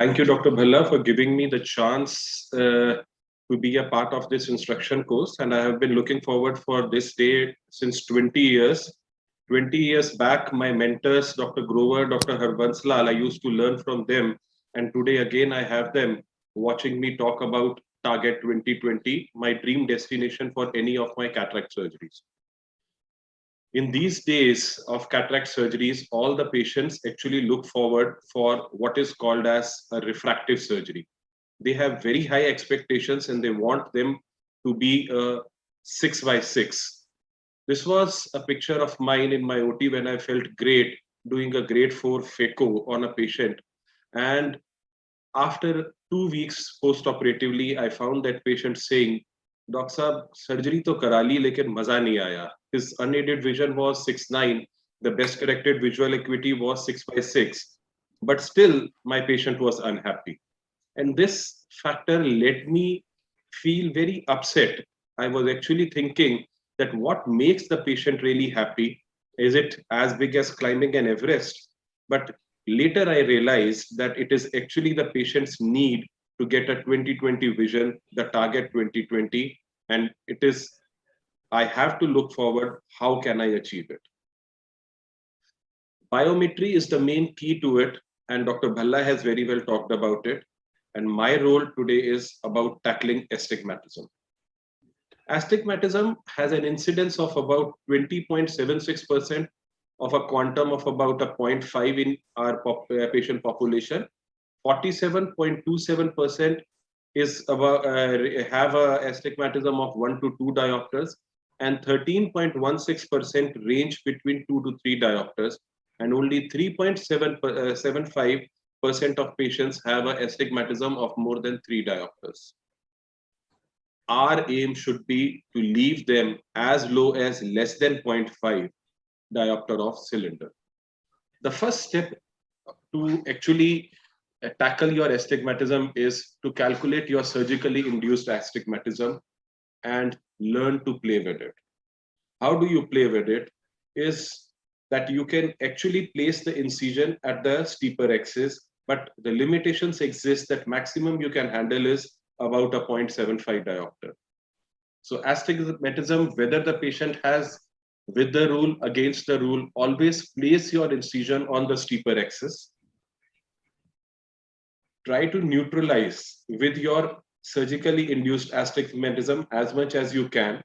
Thank you, Dr. Bhalla, for giving me the chance to be a part of this instruction course. And I have been looking forward for this day since 20 years. 20 years back, my mentors, Dr. Grover, Dr. Harbanslal, I used to learn from them. And today, again, I have them watching me talk about Target 2020, my dream destination for any of my cataract surgeries. In these days of cataract surgeries, all the patients actually look forward for what is called as a refractive surgery. They have very high expectations and they want them to be a 6 by 6. This was a picture of mine in my OT when I felt great doing a grade 4 phaco on a patient. And after 2 weeks post-operatively, I found that patient saying, Doctor Saab, surgery to karali, lekin maza nahi aaya. His unaided vision was 6/9. The best corrected visual acuity was 6/6. But still, my patient was unhappy. And this factor led me feel very upset. I was actually thinking that what makes the patient really happy? Is it as big as climbing an Everest? But later I realized that it is actually the patient's need to get a 2020 vision, the target 2020, and it is, I have to look forward, how can I achieve it? Biometry is the main key to it, and Dr. Bhalla has very well talked about it. And my role today is about tackling astigmatism. Astigmatism has an incidence of about 20.76% of a quantum of about a 0.5 in our patient population. 47.27% is about have a astigmatism of 1 to 2 diopters, and 13.16% range between 2 to 3 diopters, and only 3.75% of patients have an astigmatism of more than 3 diopters. Our aim should be to leave them as low as less than 0.5 diopter of cylinder. The first step to actually tackle your astigmatism is to calculate your surgically induced astigmatism and learn to play with it. How do you play with it? Is that you can actually place the incision at the steeper axis, but the limitations exist that maximum you can handle is about a 0.75 diopter. So astigmatism, whether the patient has with the rule, against the rule, always place your incision on the steeper axis. Try to neutralize with your surgically induced astigmatism as much as you can.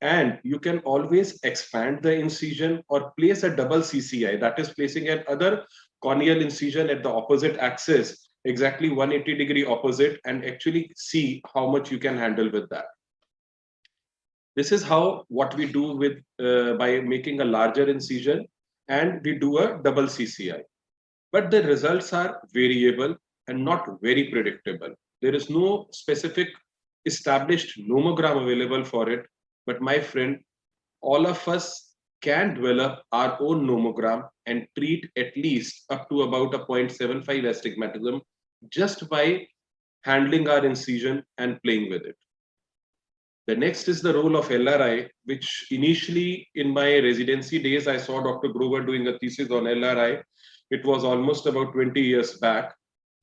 And you can always expand the incision or place a double CCI, that is placing another corneal incision at the opposite axis, exactly 180-degree opposite, and actually see how much you can handle with that. This is what we do with by making a larger incision, and we do a double CCI. But the results are variable and not very predictable. There is no specific established nomogram available for it. But my friend, all of us can develop our own nomogram and treat at least up to about a 0.75 astigmatism just by handling our incision and playing with it. The next is the role of LRI, which initially in my residency days, I saw Dr. Grover doing a thesis on LRI. It was almost about 20 years back.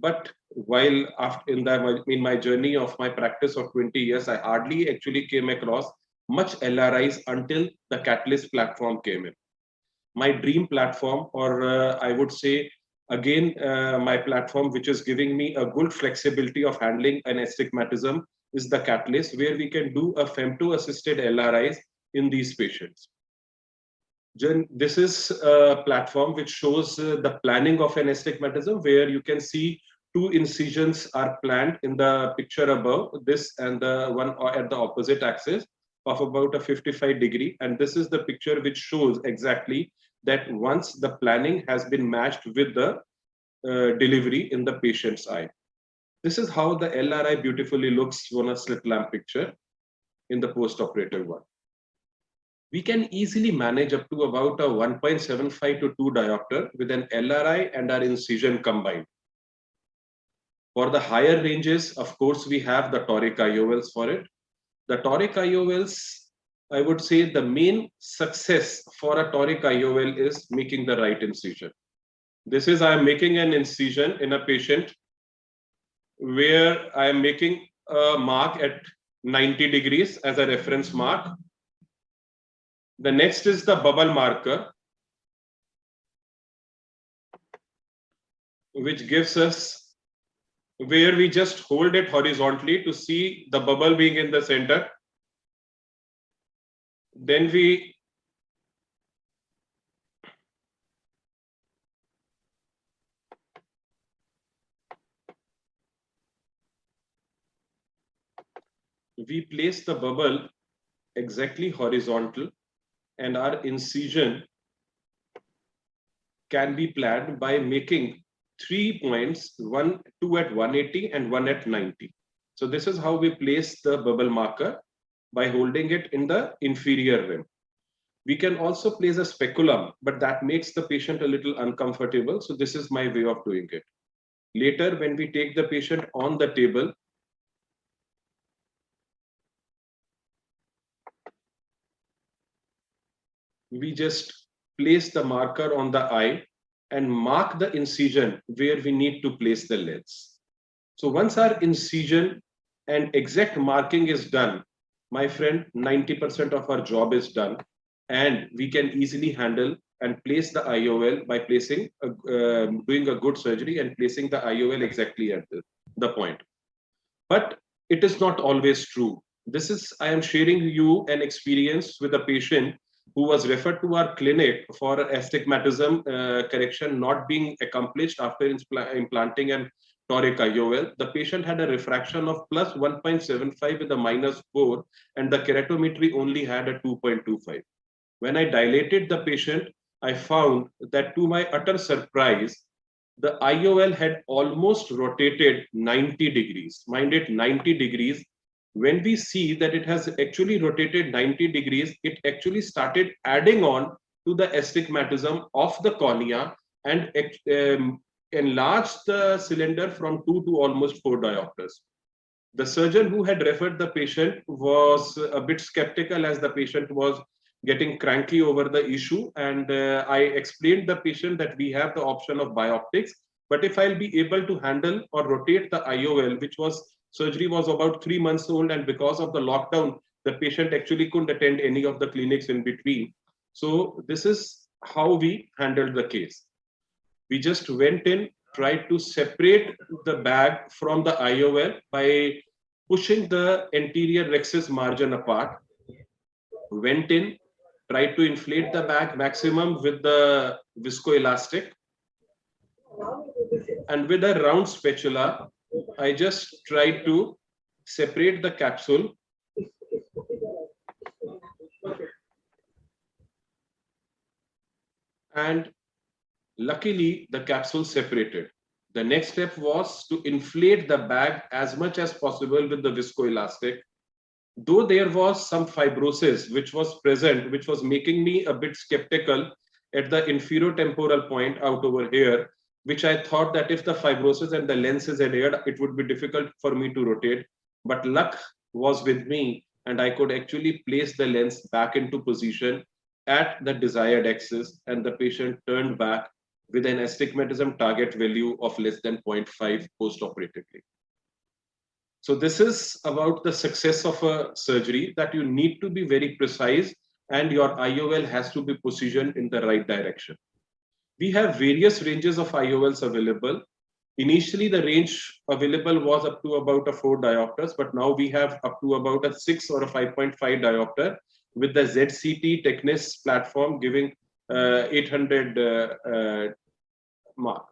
But while in my journey of my practice of 20 years, I hardly actually came across much LRIs until the Catalyst platform came in. My dream platform, or I would say again, my platform, which is giving me a good flexibility of handling an astigmatism, is the Catalyst, where we can do a femto-assisted LRIs in these patients. This is a platform which shows the planning of an astigmatism, where you can see 2 incisions are planned in the picture above, this and the one at the opposite axis of about a 55-degree. And this is the picture which shows exactly that once the planning has been matched with the delivery in the patient's eye. This is how the LRI beautifully looks on a slit lamp picture in the post-operative one. We can easily manage up to about a 1.75 to 2 diopter with an LRI and our incision combined. For the higher ranges, of course, we have the toric IOLs for it. The toric IOLs, I would say the main success for a toric IOL is making the right incision. This is, I am making an incision in a patient where I am making a mark at 90 degrees as a reference mark. The next is the bubble marker, which gives us where we just hold it horizontally to see the bubble being in the center. Then we place the bubble exactly horizontal, and our incision can be planned by making 3 points, two at 180 and one at 90. So this is how we place the bubble marker, by holding it in the inferior rim. We can also place a speculum, but that makes the patient a little uncomfortable. So this is my way of doing it. Later, when we take the patient on the table, we just place the marker on the eye and mark the incision where we need to place the lens. So once our incision and exact marking is done, my friend, 90% of our job is done, and we can easily handle and place the IOL by placing doing a good surgery and placing the IOL exactly at the point. But it is not always true. I am sharing you an experience with a patient who was referred to our clinic for astigmatism correction not being accomplished after implanting an toric IOL. The patient had a refraction of plus 1.75 with a minus 4, and the keratometry only had a 2.25. When I dilated the patient, I found that, to my utter surprise, the IOL had almost rotated 90 degrees. Mind it, 90 degrees. When we see that it has actually rotated 90 degrees, it actually started adding on to the astigmatism of the cornea and enlarged the cylinder from 2 to almost 4 diopters. The surgeon who had referred the patient was a bit skeptical, as the patient was getting cranky over the issue, and I explained the patient that we have the option of bioptics, but if I'll be able to handle or rotate the IOL, which was surgery was about 3 months old, and because of the lockdown, the patient actually couldn't attend any of the clinics in between. So this is how we handled the case. We just went in, tried to separate the bag from the IOL by pushing the anterior rhexis margin apart, went in, tried to inflate the bag maximum with the viscoelastic, and with a round spatula, I just tried to separate the capsule and luckily the capsule separated. The next step was to inflate the bag as much as possible with the viscoelastic. Though there was some fibrosis which was present, which was making me a bit skeptical at the inferotemporal point out over here, which I thought that if the fibrosis and the lens is adhered, it would be difficult for me to rotate. But luck was with me, and I could actually place the lens back into position at the desired axis, and the patient turned back with an astigmatism target value of less than 0.5 post-operatively. So this is about the success of a surgery, that you need to be very precise and your IOL has to be positioned in the right direction. We have various ranges of IOLs available. Initially, the range available was up to about a 4 diopters, but now we have up to about a 6 or a 5.5 diopter with the ZCT Technis platform giving 800 mark.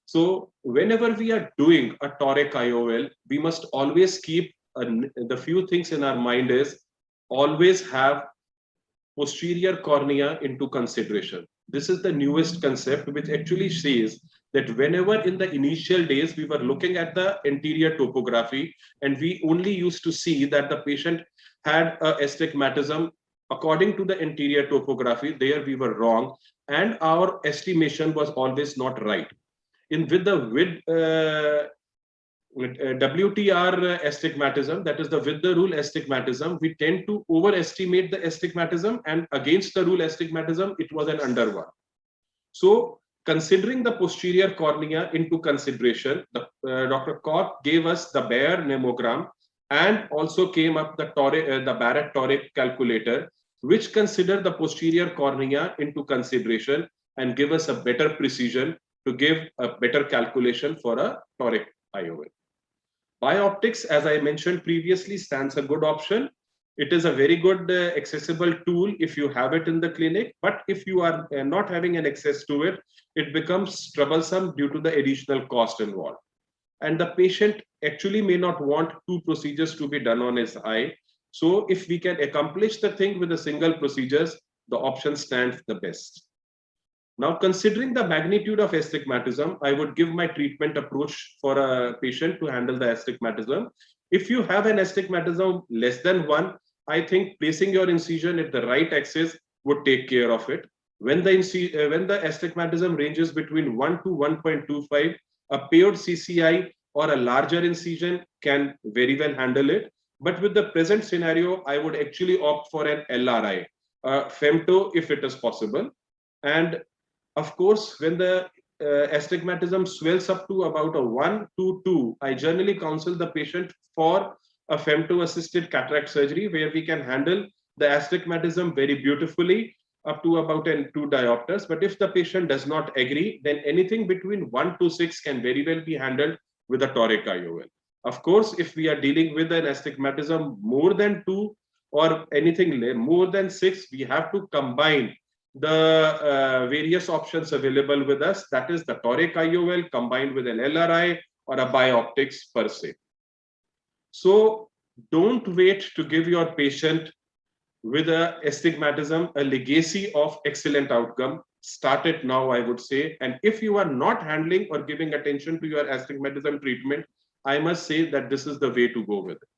So whenever we are doing a toric IOL, we must always keep the few things in our mind is always have posterior cornea into consideration. This is the newest concept, which actually says that whenever in the initial days we were looking at the anterior topography and we only used to see that the patient had a astigmatism according to the anterior topography, there we were wrong and our estimation was always not right. With WTR astigmatism, that is the with the rule astigmatism, we tend to overestimate the astigmatism, and against the rule astigmatism, it was an under one. So Considering the posterior cornea into consideration, Dr. Koch gave us the Bayer pneumogram and also came up the Barrett toric calculator, which consider the posterior cornea into consideration and give us a better precision to give a better calculation for a toric IOL. Bioptics, as I mentioned previously, stands a good option. It is a very good accessible tool if you have it in the clinic, but if you are not having an access to it, it becomes troublesome due to the additional cost involved. And the patient actually may not want two procedures to be done on his eye. So if we can accomplish the thing with a single procedures, the option stands the best. Now, considering the magnitude of astigmatism, I would give my treatment approach for a patient to handle the astigmatism. If you have an astigmatism less than 1, I think placing your incision at the right axis would take care of it. When the astigmatism ranges between 1 to 1.25, a paired CCI or a larger incision can very well handle it. But with the present scenario, I would actually opt for an LRI, femto if it is possible. And of course, when the astigmatism swells up to about a 1 to 2, I generally counsel the patient for a femto-assisted cataract surgery where we can handle the astigmatism very beautifully up to about 2 diopters. But if the patient does not agree, then anything between 1 to 6 can very well be handled with a toric IOL. Of course, if we are dealing with an astigmatism more than 2 or anything more than 6, we have to combine the various options available with us, that is the toric IOL combined with an LRI or a bioptics per se. So don't wait to give your patient with a astigmatism a legacy of excellent outcome. Start it now, I would say. And if you are not handling or giving attention to your astigmatism treatment, I must say that this is the way to go with it.